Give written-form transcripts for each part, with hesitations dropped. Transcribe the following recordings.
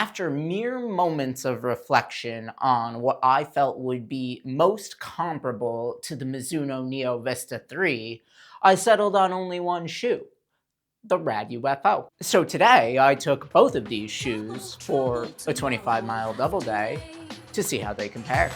After mere moments of reflection on what I felt would be most comparable to the Mizuno Neo Vista 3, I settled on only one shoe, the RAD UFO. So today I took both of these shoes for a 25-mile double day to see how they compare.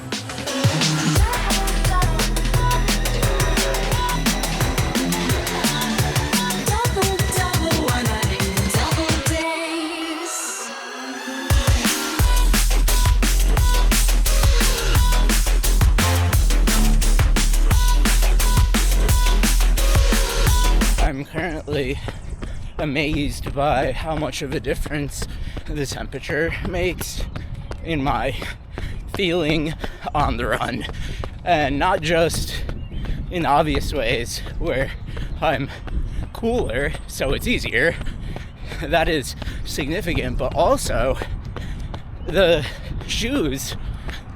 I'm currently amazed by how much of a difference the temperature makes in my feeling on the run, and not just in obvious ways where I'm cooler so it's easier. That is significant, but also the shoes,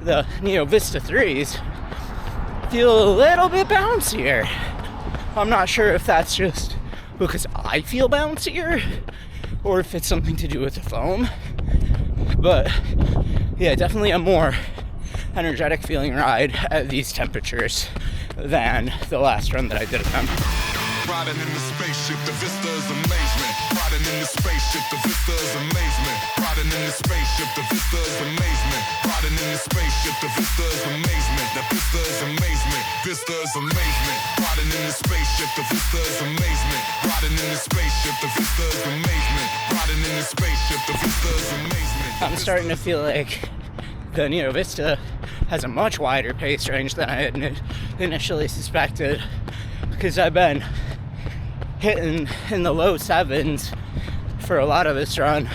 the Neo Vista 3s, feel a little bit bouncier. I'm not sure if that's just because I feel bouncier or if it's something to do with the foam. But yeah, definitely a more energetic feeling ride at these temperatures than the last run that I did at them. Riding in the spaceship, the vista is amazement. Riding in the spaceship, the vista is amazement. Riding in the spaceship, the vista is amazement. Riding in the spaceship, the vista is amazement. The vista is amazement. Vista is amazement. Riding in the spaceship, the vista is amazement. Riding in the spaceship, the vista is amazement. Riding in the spaceship, the vista is amazement. I'm starting to feel like the Neo Vista has a much wider pace range than I had initially suspected, because I've been hitting in the low sevens for a lot of this run,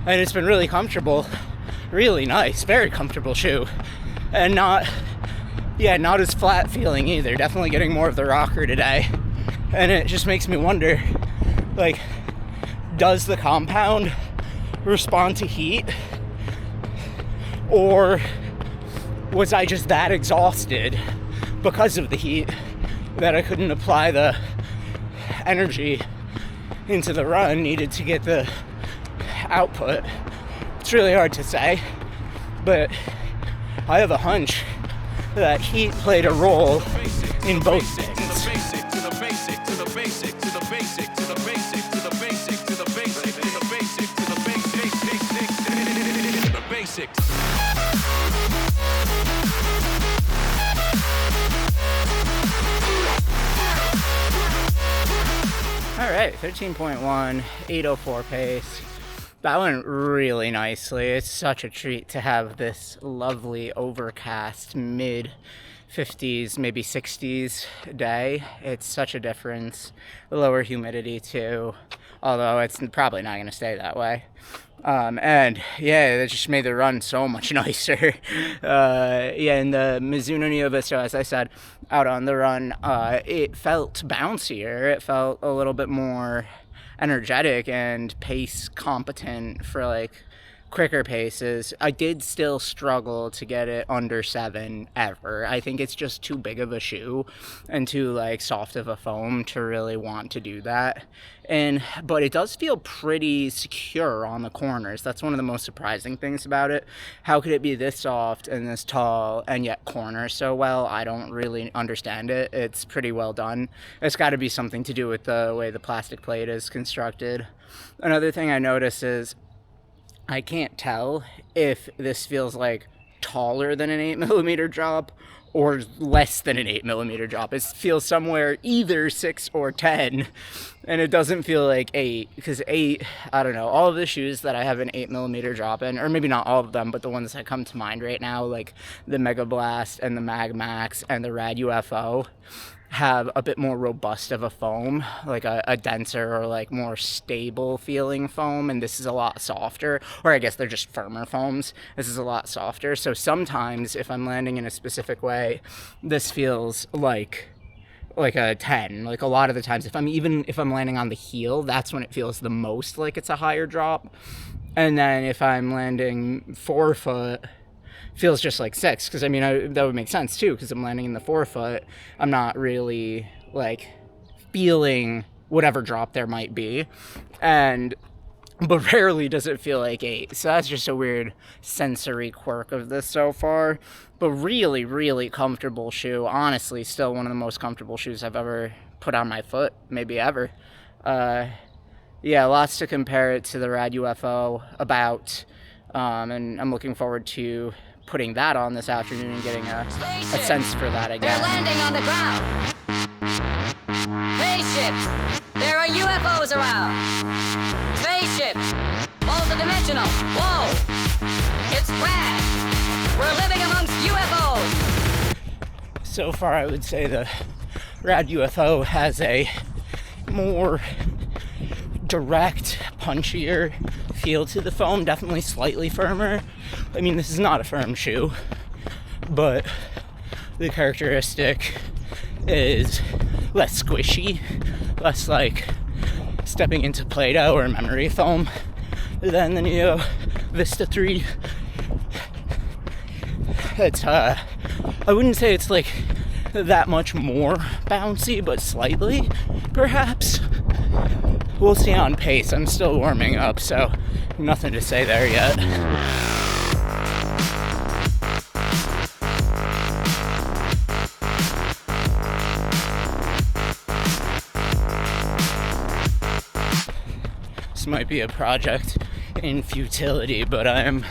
and it's been really comfortable, really nice, very comfortable shoe, and not as flat feeling either. Definitely getting more of the rocker today, and it just makes me wonder, like, does the compound respond to heat, or was I just that exhausted because of the heat that I couldn't apply the energy into the run needed to get the output? It's really hard to say, but I have a hunch that heat played a role in both things. All right, 13.1, 804 pace. That went really nicely. It's such a treat to have this lovely overcast mid 50s, maybe 60s day. It's such a difference. Lower humidity too, although it's probably not going to stay that way. And yeah, it just made the run so much nicer. And the Mizuno Neo Vista, as I said, out on the run, it felt bouncier. It felt a little bit more energetic and pace competent for like quicker paces. I did still struggle to get it under 7 ever. I think it's just too big of a shoe and too like soft of a foam to really want to do that. But it does feel pretty secure on the corners. That's one of the most surprising things about it. How could it be this soft and this tall and yet corner so well? I don't really understand it. It's pretty well done. It's got to be something to do with the way the plastic plate is constructed. Another thing I notice is I can't tell if this feels like taller than an 8mm drop or less than an 8mm drop. It feels somewhere either 6 or 10, and it doesn't feel like 8, because 8, I don't know, all of the shoes that I have an 8mm drop in, or maybe not all of them, but the ones that come to mind right now, like the Mega Blast and the Mag Max and the RAD UFO, have a bit more robust of a foam, like a denser or like more stable feeling foam, and this is a lot softer, or I guess they're just firmer foams. This is a lot softer, so sometimes if I'm landing in a specific way, this feels like a 10. Like a lot of the times, if I'm landing on the heel, that's when it feels the most like it's a higher drop. And then if I'm landing forefoot, feels just like 6, because I mean that would make sense too, because I'm landing in the forefoot. I'm not really like feeling whatever drop there might be, and but rarely does it feel like 8. So that's just a weird sensory quirk of this so far. But really, really comfortable shoe. Honestly, still one of the most comfortable shoes I've ever put on my foot, maybe ever. Yeah, lots to compare it to the RAD UFO about. And I'm looking forward to putting that on this afternoon and getting a sense for that again. They're landing on the ground. Spaceships. There are UFOs around. Spaceships. Multidimensional. Whoa. It's RAD. We're living amongst UFOs. So far, I would say the RAD UFO has a more direct, punchier feel to the foam, definitely slightly firmer. I mean, this is not a firm shoe, but the characteristic is less squishy, less like stepping into Play-Doh or memory foam than the Neo Vista 3. It's, I wouldn't say it's like that much more bouncy, but slightly, perhaps. We'll see on pace. I'm still warming up, so nothing to say there yet. This might be a project in futility, but I'm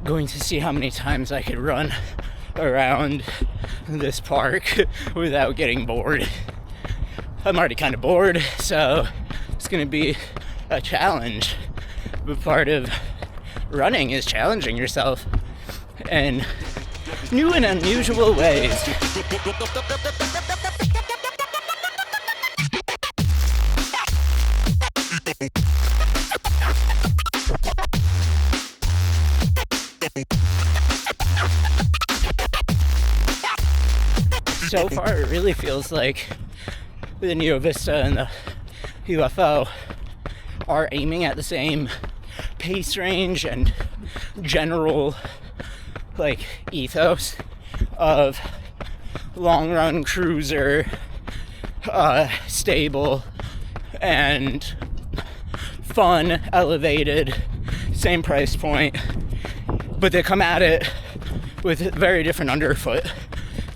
going to see how many times I could run around this park without getting bored. I'm already kind of bored, so it's going to be a challenge. But part of running is challenging yourself in new and unusual ways. So far, it really feels like the Neo Vista and the UFO are aiming at the same pace range and general like ethos of long run cruiser, stable and fun, elevated, same price point, but they come at it with very different underfoot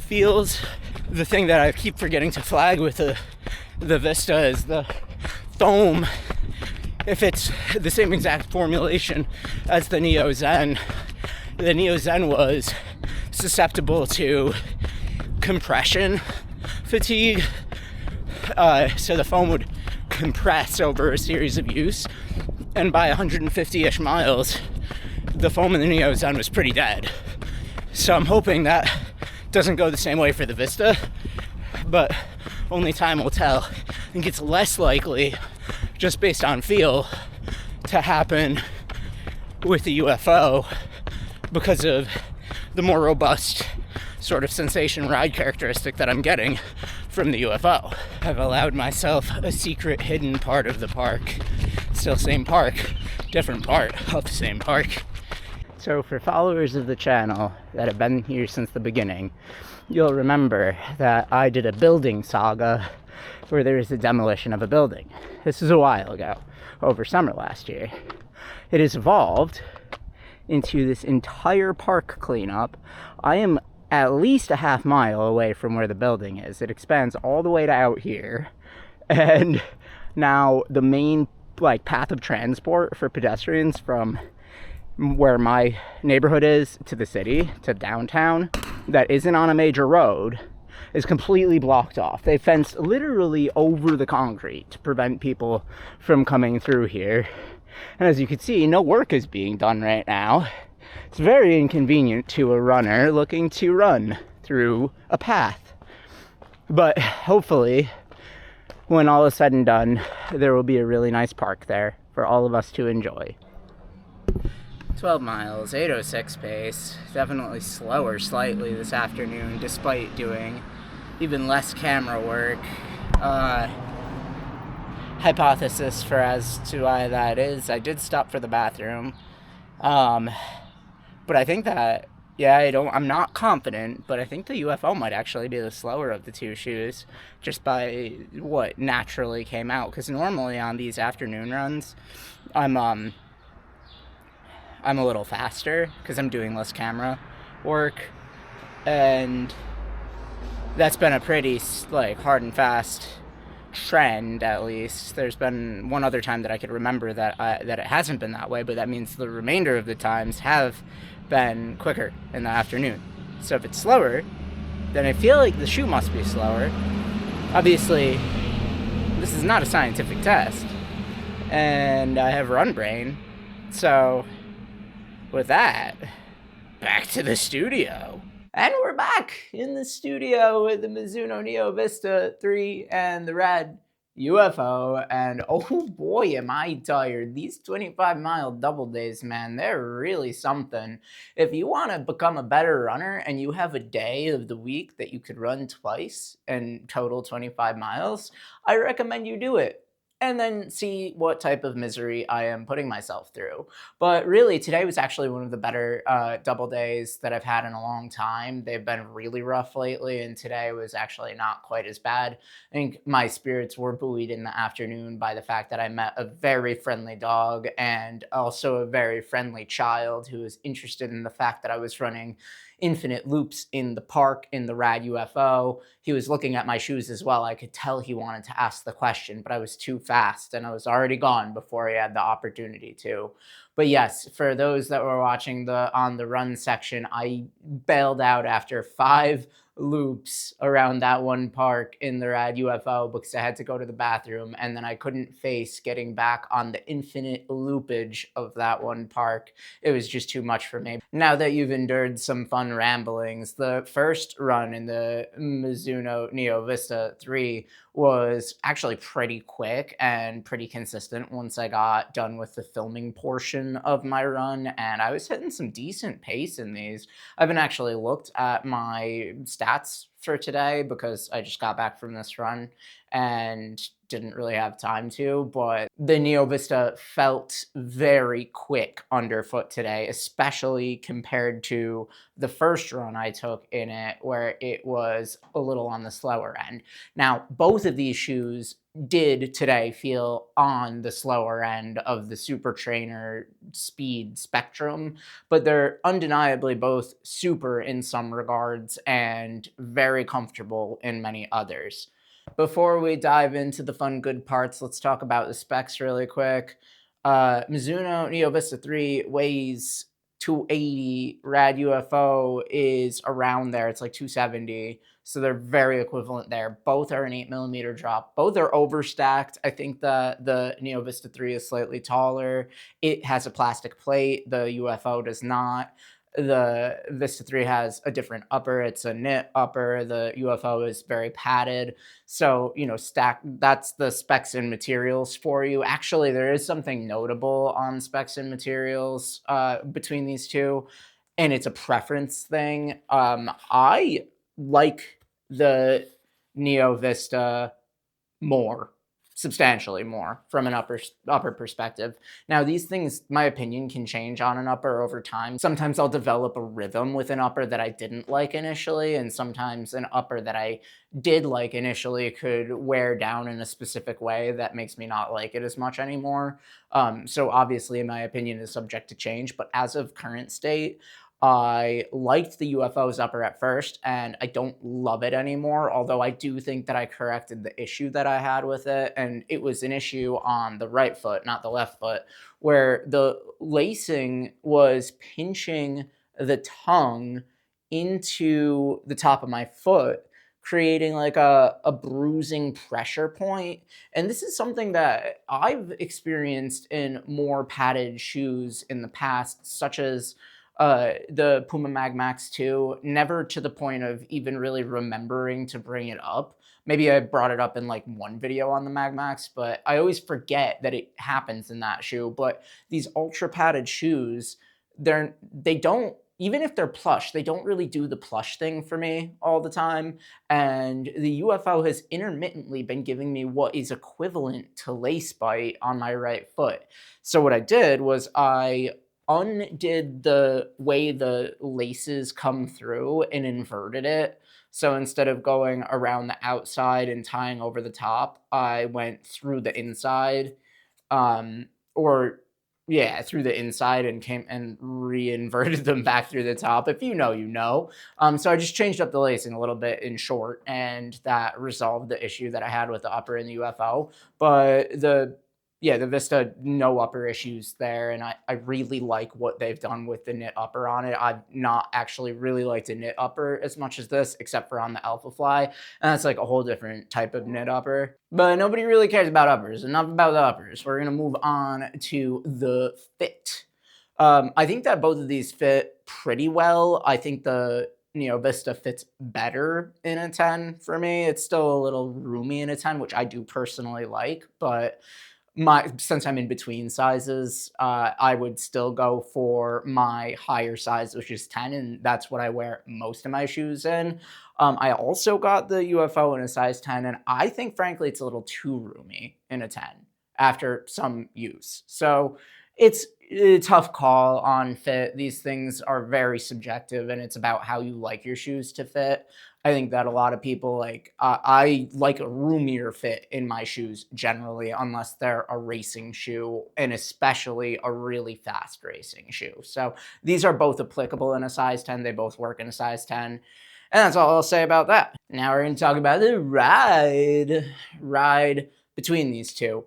feels. The thing that I keep forgetting to flag with the Vista is the foam. If it's the same exact formulation as the Neo Zen was susceptible to compression fatigue. So the foam would compress over a series of use, and by 150-ish miles, the foam in the Neo Zen was pretty dead. So I'm hoping that doesn't go the same way for the Vista, but only time will tell. I think it's less likely, just based on feel, to happen with the UFO because of the more robust sort of sensation ride characteristic that I'm getting from the UFO. I've allowed myself a secret hidden part of the park. Still same park, different part of the same park. So for followers of the channel that have been here since the beginning, you'll remember that I did a building saga where there was a demolition of a building. This is a while ago, over summer last year. It has evolved into this entire park cleanup. I am at least a half mile away from where the building is. It expands all the way to out here, and now the main path of transport for pedestrians from where my neighborhood is to the city, to downtown, that isn't on a major road, is completely blocked off. They fenced literally over the concrete to prevent people from coming through here. And as you can see, no work is being done right now. It's very inconvenient to a runner looking to run through a path. But hopefully, when all is said and done, there will be a really nice park there for all of us to enjoy. 12 miles, 8:06 pace. Definitely slower slightly this afternoon, despite doing even less camera work. Hypothesis for as to why that is, I did stop for the bathroom. But I think that Yeah, I'm not confident, but I think the UFO might actually be the slower of the two shoes, just by what naturally came out. Because normally on these afternoon runs, I'm um I'm a little faster because I'm doing less camera work, and that's been a pretty like hard and fast trend. At least there's been one other time that I could remember that it hasn't been that way, but that means the remainder of the times have been quicker in the afternoon. So if it's slower, then I feel like the shoe must be slower. Obviously, this is not a scientific test, and I have run brain. So with that, back to the studio. And we're back in the studio with the Mizuno Neo Vista 3 and the RAD UFO. And oh boy, am I tired. These 25-mile double days, man, they're really something. If you want to become a better runner and you have a day of the week that you could run twice and total 25 miles, I recommend you do it. And then see what type of misery I am putting myself through. But really, today was actually one of the better double days that I've had in a long time. They've been really rough lately, and today was actually not quite as bad. I think my spirits were buoyed in the afternoon by the fact that I met a very friendly dog and also a very friendly child who was interested in the fact that I was running infinite loops in the park in the RAD UFO. He was looking at my shoes as well. I could tell he wanted to ask the question, but I was too fast and I was already gone before he had the opportunity to. But yes, for those that were watching the on the run section, I bailed out after 5 loops around that one park in the RAD UFO because I had to go to the bathroom, and then I couldn't face getting back on the infinite loopage of that one park. It was just too much for me. Now that you've endured some fun ramblings, the first run in the Mizuno Neo Vista 3 was actually pretty quick and pretty consistent once I got done with the filming portion of my run, and I was hitting some decent pace in these. I haven't actually looked at my stats for today because I just got back from this run and didn't really have time to, but the Neo Vista felt very quick underfoot today, especially compared to the first run I took in it, where it was a little on the slower end. Now, both of these shoes did today feel on the slower end of the Super Trainer speed spectrum, but they're undeniably both super in some regards and very comfortable in many others. Before we dive into the fun, good parts, let's talk about the specs really quick. Mizuno Neo Vista 3 weighs 280. RAD UFO is around there. It's like 270. So they're very equivalent there. Both are an 8mm drop. Both are overstacked. I think the Neo Vista 3 is slightly taller. It has a plastic plate. The UFO does not. The Vista 3 has a different upper. It's a knit upper. The UFO is very padded. So, that's the specs and materials for you. Actually, there is something notable on specs and materials between these two, and it's a preference thing. I like the Neo Vista more, substantially more, from an upper perspective. Now, these things, my opinion, can change on an upper over time. Sometimes I'll develop a rhythm with an upper that I didn't like initially, and sometimes an upper that I did like initially could wear down in a specific way that makes me not like it as much anymore. So obviously, my opinion is subject to change, but as of current state, I liked the UFO's upper at first, and I don't love it anymore, although I do think that I corrected the issue that I had with it, and it was an issue on the right foot, not the left foot, where the lacing was pinching the tongue into the top of my foot, creating like a bruising pressure point. And this is something that I've experienced in more padded shoes in the past, such as the Puma Mag Max 2, never to the point of even really remembering to bring it up. Maybe I brought it up in like one video on the Mag Max, but I always forget that it happens in that shoe. But these ultra padded shoes, they don't, even if they're plush, they don't really do the plush thing for me all the time. And the UFO has intermittently been giving me what is equivalent to lace bite on my right foot. So what I did was I undid the way the laces come through and inverted it. So instead of going around the outside and tying over the top, I went through the inside, um, or yeah, through the inside and came and reinverted them back through the top. If you know, you know. So I just changed up the lacing a little bit in short, and that resolved the issue that I had with the upper in the UFO. But the Vista, no upper issues there, and I really like what they've done with the knit upper on it. I've not actually really liked a knit upper as much as this, except for on the Alpha Fly, and that's like a whole different type of knit upper. But nobody really cares about uppers. Enough about the uppers. We're gonna move on to the fit. I think that both of these fit pretty well. I think the Neo Vista fits better in a 10 for me. It's still a little roomy in a 10, which I do personally like, but since I'm in between sizes, I would still go for my higher size, which is 10, and that's what I wear most of my shoes in. I also got the UFO in a size 10, and I think, frankly, it's a little too roomy in a 10 after some use. So it's a tough call on fit. These things are very subjective, and it's about how you like your shoes to fit. I think that a lot of people I like a roomier fit in my shoes generally, unless they're a racing shoe, and especially a really fast racing shoe. So these are both applicable in a size 10. They both work in a size 10. And that's all I'll say about that. Now we're going to talk about the ride between these two.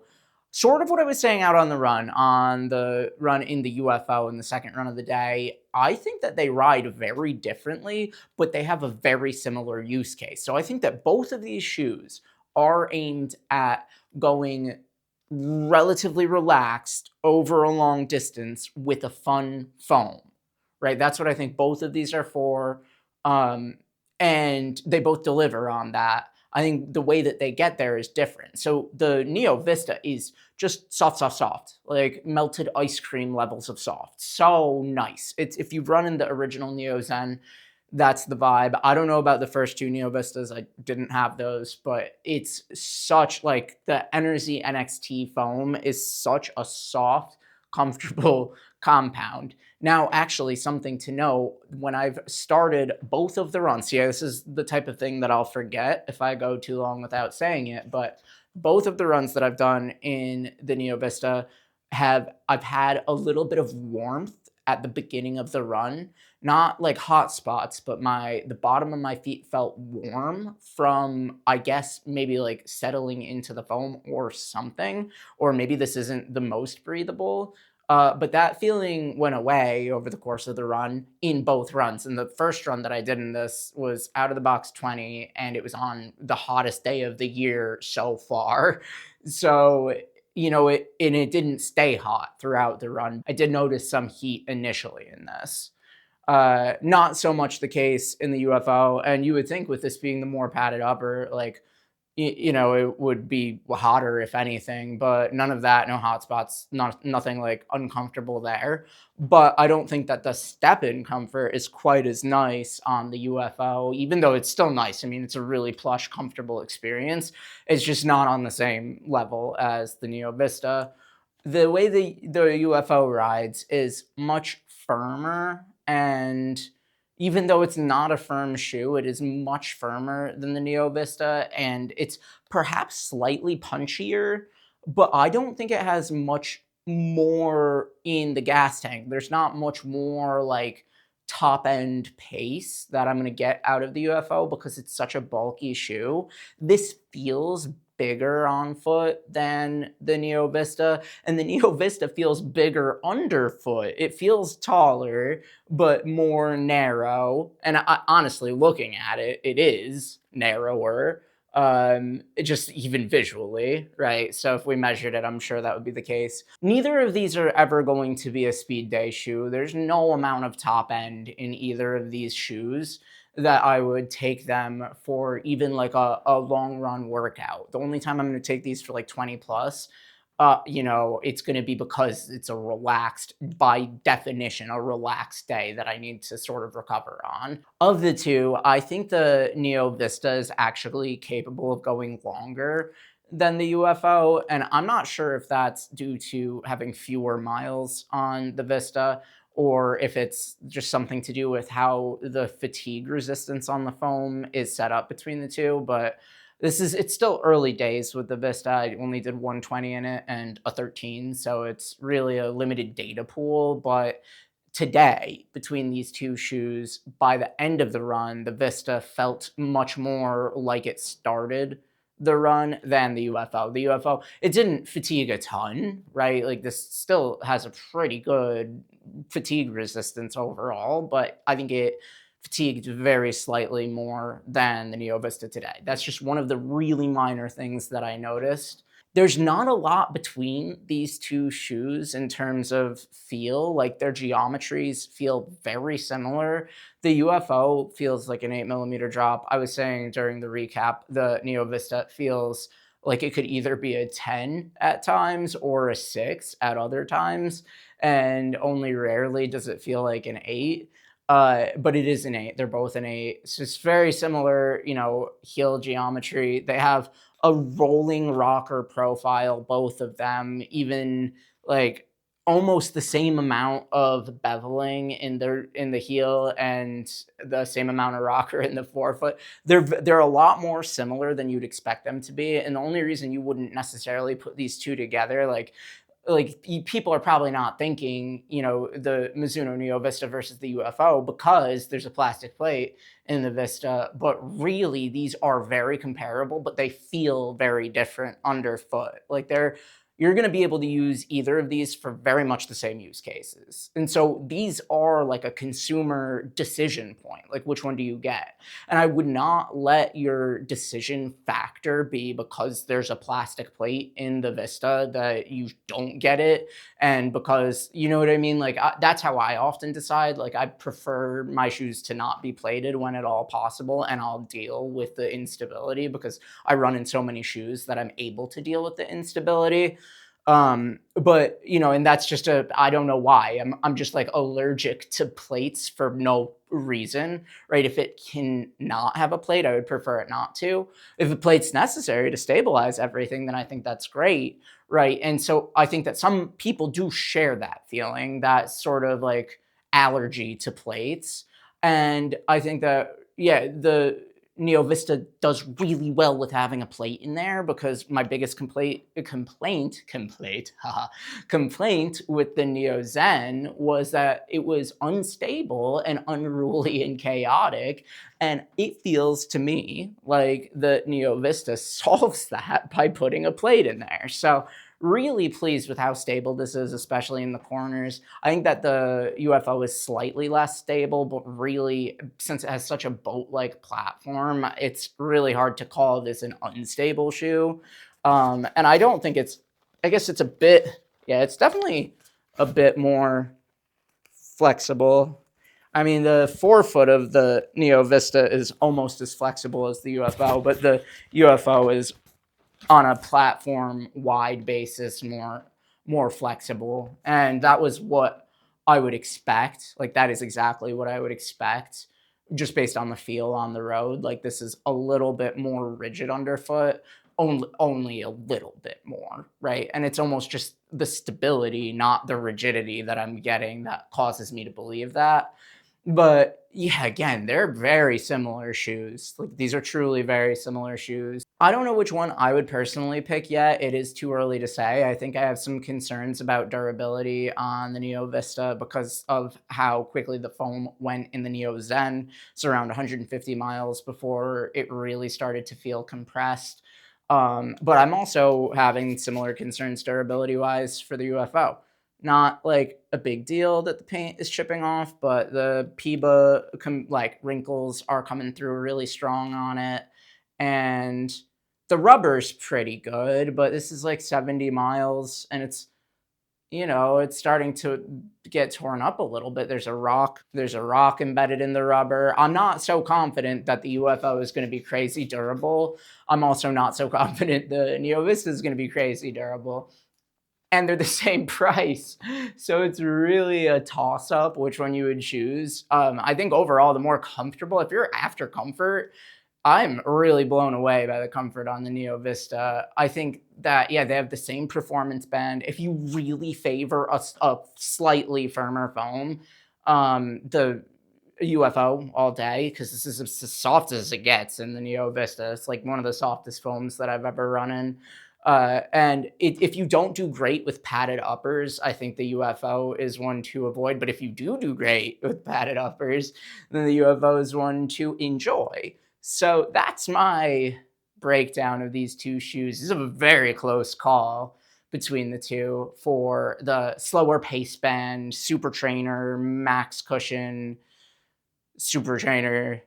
Sort of what I was saying out on the run in the UFO in the second run of the day. I think that they ride very differently, but they have a very similar use case. So I think that both of these shoes are aimed at going relatively relaxed over a long distance with a fun foam, right? That's what I think both of these are for. And they both deliver on that. I think the way that they get there is different. So the Neo Vista is just soft, soft, soft, like melted ice cream levels of soft. So nice. It's, if you've run in the original Neo Zen, that's the vibe. I don't know about the first two Neo Vistas. I didn't have those, but it's such, like, the Energy NXT foam is such a soft, comfortable compound. Now, actually, something to know, when I've started both of the runs, yeah, this is the type of thing that I'll forget if I go too long without saying it, but both of the runs that I've done in the Neo Vista I've had a little bit of warmth at the beginning of the run. Not like hot spots, but the bottom of my feet felt warm from, I guess, maybe like settling into the foam or something, or maybe this isn't the most breathable. But that feeling went away over the course of the run in both runs. And the first run that I did in this was out of the box 20, and it was on the hottest day of the year so far. So, and it didn't stay hot throughout the run. I did notice some heat initially in this. Not so much the case in the UFO, and you would think with this being the more padded upper, like, it would be hotter if anything, but none of that, no hot spots, nothing like uncomfortable there. But I don't think that the step-in comfort is quite as nice on the UFO, even though it's still nice. I mean, it's a really plush, comfortable experience. It's just not on the same level as the Neo Vista. The way the UFO rides is much firmer, and even though it's not a firm shoe, it is much firmer than the Neo Vista, and it's perhaps slightly punchier, but I don't think it has much more in the gas tank. There's not much more like top end pace that I'm gonna get out of the UFO because it's such a bulky shoe. This feels bigger on foot than the Neo Vista, and the Neo Vista feels bigger underfoot. It feels taller, but more narrow. And honestly, looking at it, it is narrower, just even visually, right? So if we measured it, I'm sure that would be the case. Neither of these are ever going to be a speed day shoe. There's no amount of top end in either of these shoes that I would take them for even like a long run workout. The only time I'm going to take these for like 20 plus, it's going to be because it's a relaxed, by definition, a relaxed day that I need to sort of recover on. Of the two, I think the Neo Vista is actually capable of going longer than the UFO, and I'm not sure if that's due to having fewer miles on the Vista or if it's just something to do with how the fatigue resistance on the foam is set up between the two. But it's still early days with the Vista. I only did 120 in it and a 13, so it's really a limited data pool. But today, between these two shoes, by the end of the run, the Vista felt much more like it started the run than the UFO. The UFO, it didn't fatigue a ton, right? Like this still has a pretty good fatigue resistance overall, but I think it fatigued very slightly more than the Neo Vista today. That's just one of the really minor things that I noticed. There's not a lot between these two shoes in terms of feel. Like their geometries feel very similar. The UFO feels like an 8 millimeter drop. I was saying during the recap, the Neo Vista feels like it could either be a 10 at times or a 6 at other times. And only rarely does it feel like an 8. But it is an 8. They're both an 8. So it's very similar, heel geometry. They have a rolling rocker profile, both of them, even like almost the same amount of beveling in the heel and the same amount of rocker in the forefoot. They're a lot more similar than you'd expect them to be. And the only reason you wouldn't necessarily put these two together, like people are probably not thinking, the Mizuno Neo Vista versus the UFO because there's a plastic plate in the Vista, but really these are very comparable, but they feel very different underfoot. You're going to be able to use either of these for very much the same use cases. And so these are like a consumer decision point, like which one do you get? And I would not let your decision factor be because there's a plastic plate in the Vista that you don't get it. And because, you know what I mean? That's how I often decide. Like I prefer my shoes to not be plated when at all possible. And I'll deal with the instability because I run in so many shoes that I'm able to deal with the instability. But and that's just I don't know why. I'm just like allergic to plates for no reason, right? If it can not have a plate, I would prefer it not to. If a plate's necessary to stabilize everything, then I think that's great, right? And so I think that some people do share that feeling, that sort of like allergy to plates. And I think that, yeah, the Neo Vista does really well with having a plate in there because my biggest complaint with the Neo Zen was that it was unstable and unruly and chaotic. And it feels to me like the Neo Vista solves that by putting a plate in there. So really pleased with how stable this is, especially in the corners. I think that the UFO is slightly less stable, but really, since it has such a boat-like platform, it's really hard to call this an unstable shoe. And I don't think I guess it's it's definitely a bit more flexible. I mean, the forefoot of the Neo Vista is almost as flexible as the UFO, but the UFO is on a platform wide basis more flexible, and that was what I would expect. Like that is exactly what I would expect just based on the feel on the road. Like this is a little bit more rigid underfoot, only a little bit more, right? And it's almost just the stability, not the rigidity that I'm getting that causes me to believe that. But yeah, again, they're very similar shoes. Like these are truly very similar shoes. I don't know which one I would personally pick yet. It is too early to say. I think I have some concerns about durability on the Neo Vista because of how quickly the foam went in the Neo Zen. It's around 150 miles before it really started to feel compressed. But I'm also having similar concerns durability-wise for the UFO. Not like a big deal that the paint is chipping off, but the PIBA wrinkles are coming through really strong on it. And the rubber's pretty good, but this is like 70 miles and it's starting to get torn up a little bit. There's a rock embedded in the rubber. I'm not so confident that the UFO is going to be crazy durable. I'm also not so confident the Neo Vista is going to be crazy durable. And they're the same price. So it's really a toss-up which one you would choose. I think overall, the more comfortable, if you're after comfort, I'm really blown away by the comfort on the Neo Vista. I think that, yeah, they have the same performance band. If you really favor a slightly firmer foam, the UFO all day, because this is as soft as it gets in the Neo Vista. It's like one of the softest foams that I've ever run in. And if you don't do great with padded uppers, I think the UFO is one to avoid. But if you do great with padded uppers, then the UFO is one to enjoy. So that's my breakdown of these two shoes. This is a very close call between the two for the slower pace band, super trainer, max cushion, super trainer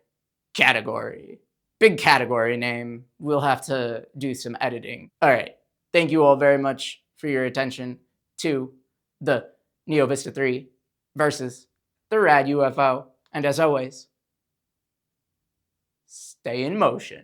category. Big category name. We'll have to do some editing. All right. Thank you all very much for your attention to the Neo Vista 3 versus the RAD UFO. And as always, stay in motion.